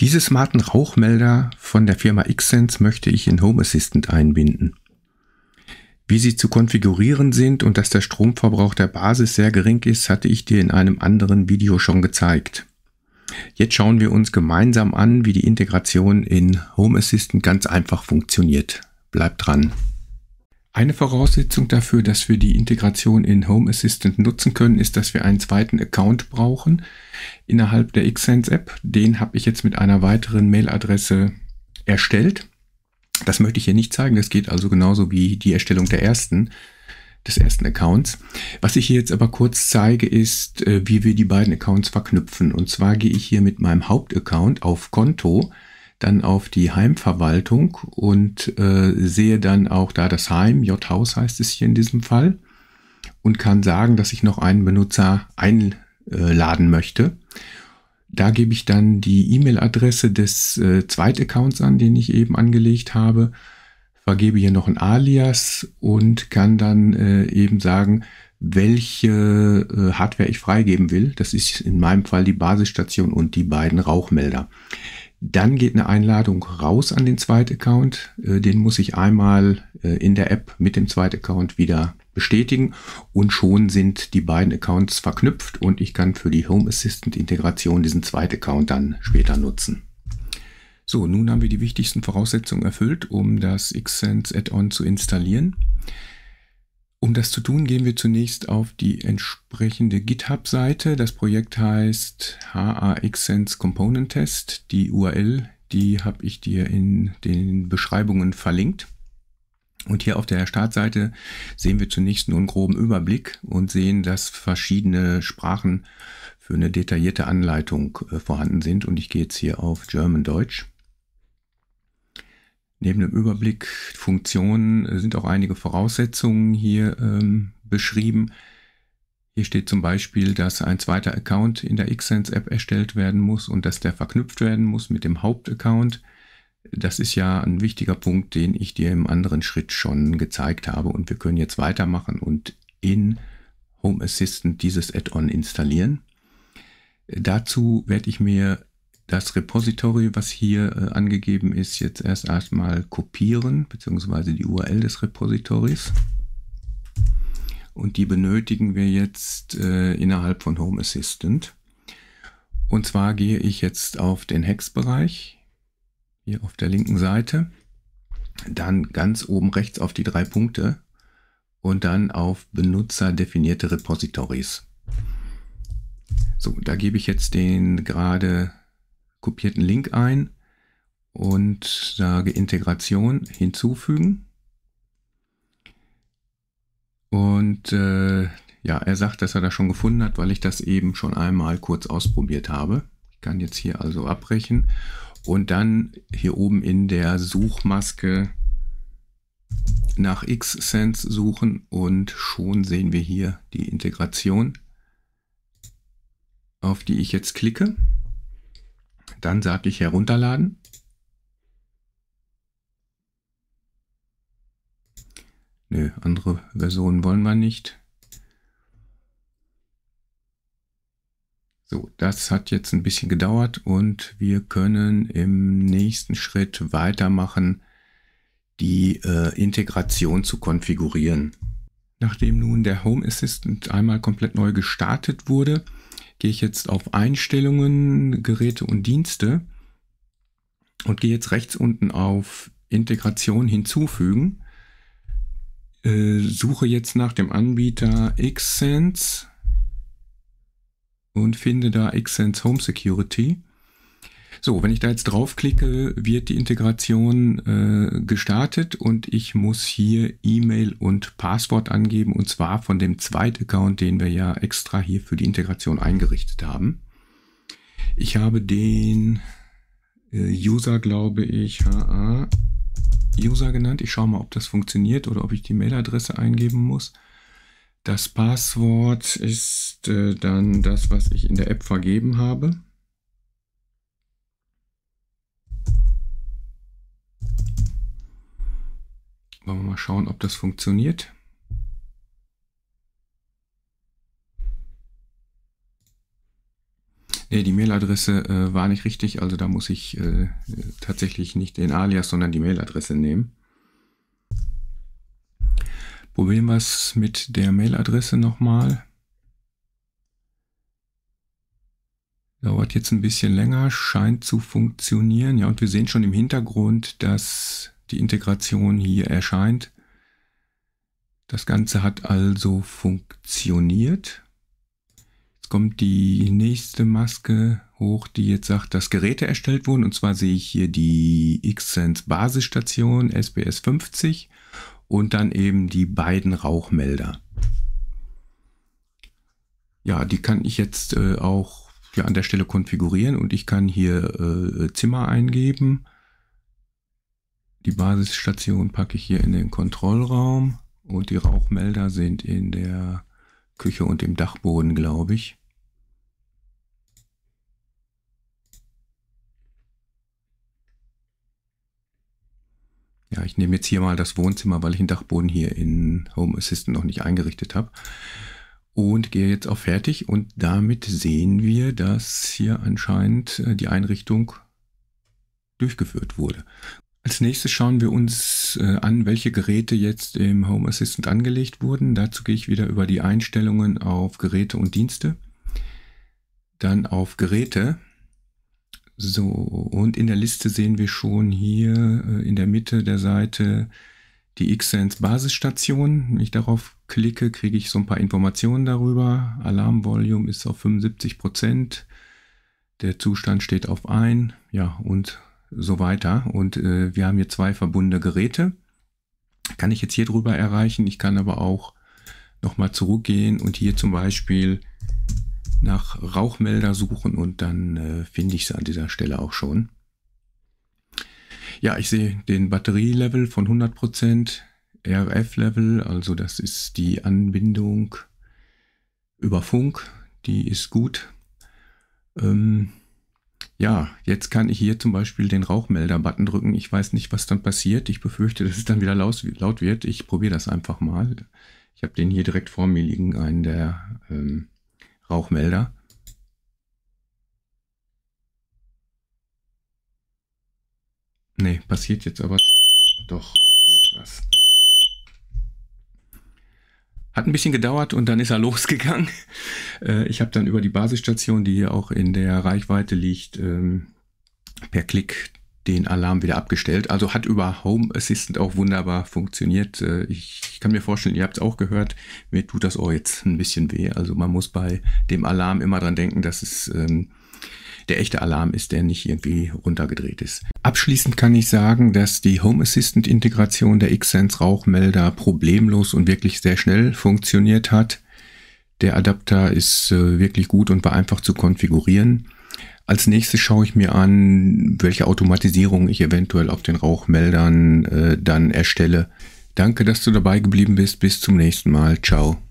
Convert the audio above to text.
Diese smarten Rauchmelder von der Firma Xsense möchte ich in Home Assistant einbinden. Wie sie zu konfigurieren sind und dass der Stromverbrauch der Basis sehr gering ist, hatte ich dir in einem anderen Video schon gezeigt. Jetzt schauen wir uns gemeinsam an, wie die Integration in Home Assistant ganz einfach funktioniert. Bleibt dran! Eine Voraussetzung dafür, dass wir die Integration in Home Assistant nutzen können, ist, dass wir einen zweiten Account brauchen innerhalb der Xsense App. Den habe ich jetzt mit einer weiteren Mailadresse erstellt. Das möchte ich hier nicht zeigen, das geht also genauso wie die Erstellung des ersten Accounts. Was ich hier jetzt aber kurz zeige, ist, wie wir die beiden Accounts verknüpfen. Und zwar gehe ich hier mit meinem Hauptaccount auf Konto, dann auf die Heimverwaltung und sehe dann auch da das Heim, J-Haus heißt es hier in diesem Fall, und kann sagen, dass ich noch einen Benutzer einladen möchte. Da gebe ich dann die E-Mail-Adresse des Zweitaccounts an, den ich eben angelegt habe, vergebe hier noch ein Alias und kann dann eben sagen, welche Hardware ich freigeben will. Das ist in meinem Fall die Basisstation und die beiden Rauchmelder. Dann geht eine Einladung raus an den Zweitaccount. Den muss ich einmal in der App mit dem Zweitaccount wieder bestätigen und schon sind die beiden Accounts verknüpft und ich kann für die Home Assistant Integration diesen Zweitaccount dann später nutzen. So, nun haben wir die wichtigsten Voraussetzungen erfüllt, um das Xsense Add-on zu installieren. Um das zu tun, gehen wir zunächst auf die entsprechende GitHub-Seite. Das Projekt heißt HA-Xsense Component Test. Die URL, die habe ich dir in den Beschreibungen verlinkt. Und hier auf der Startseite sehen wir zunächst nur einen groben Überblick und sehen, dass verschiedene Sprachen für eine detaillierte Anleitung vorhanden sind. Und ich gehe jetzt hier auf German-Deutsch. Neben dem Überblick Funktionen sind auch einige Voraussetzungen hier beschrieben. Hier steht zum Beispiel, dass ein zweiter Account in der Xsense App erstellt werden muss und dass der verknüpft werden muss mit dem Hauptaccount. Das ist ja ein wichtiger Punkt, den ich dir im anderen Schritt schon gezeigt habe. Und wir können jetzt weitermachen und in Home Assistant dieses Add-on installieren. Dazu werde ich mir das Repository, was hier angegeben ist, jetzt erstmal kopieren, beziehungsweise die URL des Repositories. Und die benötigen wir jetzt innerhalb von Home Assistant. Und zwar gehe ich jetzt auf den Hex-Bereich, hier auf der linken Seite, dann ganz oben rechts auf die 3 Punkte und dann auf benutzerdefinierte Repositories. So, da gebe ich jetzt den gerade kopierten Link ein und sage Integration hinzufügen. Und ja, er sagt, dass er das schon gefunden hat, weil ich das eben schon einmal kurz ausprobiert habe. Ich kann jetzt hier also abbrechen und dann hier oben in der Suchmaske nach Xsense suchen und schon sehen wir hier die Integration, auf die ich jetzt klicke. Dann sage ich herunterladen. Nö, andere Versionen wollen wir nicht. So, das hat jetzt ein bisschen gedauert und wir können im nächsten Schritt weitermachen, die Integration zu konfigurieren. Nachdem nun der Home Assistant einmal komplett neu gestartet wurde, gehe ich jetzt auf Einstellungen, Geräte und Dienste und gehe jetzt rechts unten auf Integration hinzufügen. Suche jetzt nach dem Anbieter Xsense und finde da Xsense Home Security. So, wenn ich da jetzt draufklicke, wird die Integration gestartet und ich muss hier E-Mail und Passwort angeben und zwar von dem Zweitaccount, den wir ja extra hier für die Integration eingerichtet haben. Ich habe den User, glaube ich, HA-User genannt. Ich schaue mal, ob das funktioniert oder ob ich die Mailadresse eingeben muss. Das Passwort ist dann das, was ich in der App vergeben habe. Wollen wir mal schauen, ob das funktioniert. Nee, Okay, die Mailadresse war nicht richtig, also da muss ich tatsächlich nicht den Alias, sondern die Mailadresse nehmen. Probieren wir es mit der Mailadresse nochmal. Dauert jetzt ein bisschen länger, scheint zu funktionieren. Ja, und wir sehen schon im Hintergrund, dass die Integration hier erscheint. Das Ganze hat also funktioniert. Jetzt kommt die nächste Maske hoch, die jetzt sagt, dass Geräte erstellt wurden. Und zwar sehe ich hier die Xsense Basisstation SPS 50 und dann eben die beiden Rauchmelder. Ja, die kann ich jetzt auch an der Stelle konfigurieren und ich kann hier Zimmer eingeben. Die Basisstation packe ich hier in den Kontrollraum und die Rauchmelder sind in der Küche und im Dachboden, glaube ich. Ja, ich nehme jetzt hier mal das Wohnzimmer, weil ich den Dachboden hier in Home Assistant noch nicht eingerichtet habe. Und gehe jetzt auf Fertig und damit sehen wir, dass hier anscheinend die Einrichtung durchgeführt wurde. Als nächstes schauen wir uns an, welche Geräte jetzt im Home Assistant angelegt wurden. Dazu gehe ich wieder über die Einstellungen auf Geräte und Dienste, dann auf Geräte. So, und in der Liste sehen wir schon hier in der Mitte der Seite die Xsense Basisstation. Wenn ich darauf klicke, kriege ich so ein paar Informationen darüber. Alarmvolume ist auf 75%. Der Zustand steht auf 1. Ja, und so weiter. Und wir haben hier 2 verbundene Geräte. Kann ich jetzt hier drüber erreichen. Ich kann aber auch nochmal zurückgehen und hier zum Beispiel nach Rauchmelder suchen und dann finde ich es an dieser Stelle auch schon. Ja, ich sehe den Batterielevel von 100%, RF-Level, also das ist die Anbindung über Funk, die ist gut. Ja, jetzt kann ich hier zum Beispiel den Rauchmelder-Button drücken. Ich weiß nicht, was dann passiert. Ich befürchte, dass es dann wieder laut wird. Ich probiere das einfach mal. Ich habe den hier direkt vor mir liegen, einen der Rauchmelder. Ne, passiert jetzt aber doch was. Hat ein bisschen gedauert und dann ist er losgegangen. Ich habe dann über die Basisstation, die hier auch in der Reichweite liegt, per Klick den Alarm wieder abgestellt. Also hat über Home Assistant auch wunderbar funktioniert. Ich kann mir vorstellen, ihr habt es auch gehört, mir tut das Ohr jetzt ein bisschen weh. Also man muss bei dem Alarm immer dran denken, dass es der echte Alarm ist, der nicht irgendwie runtergedreht ist. Abschließend kann ich sagen, dass die Home Assistant Integration der Xsense Rauchmelder problemlos und wirklich sehr schnell funktioniert hat. Der Adapter ist wirklich gut und war einfach zu konfigurieren. Als nächstes schaue ich mir an, welche Automatisierung ich eventuell auf den Rauchmeldern dann erstelle. Danke, dass du dabei geblieben bist. Bis zum nächsten Mal. Ciao.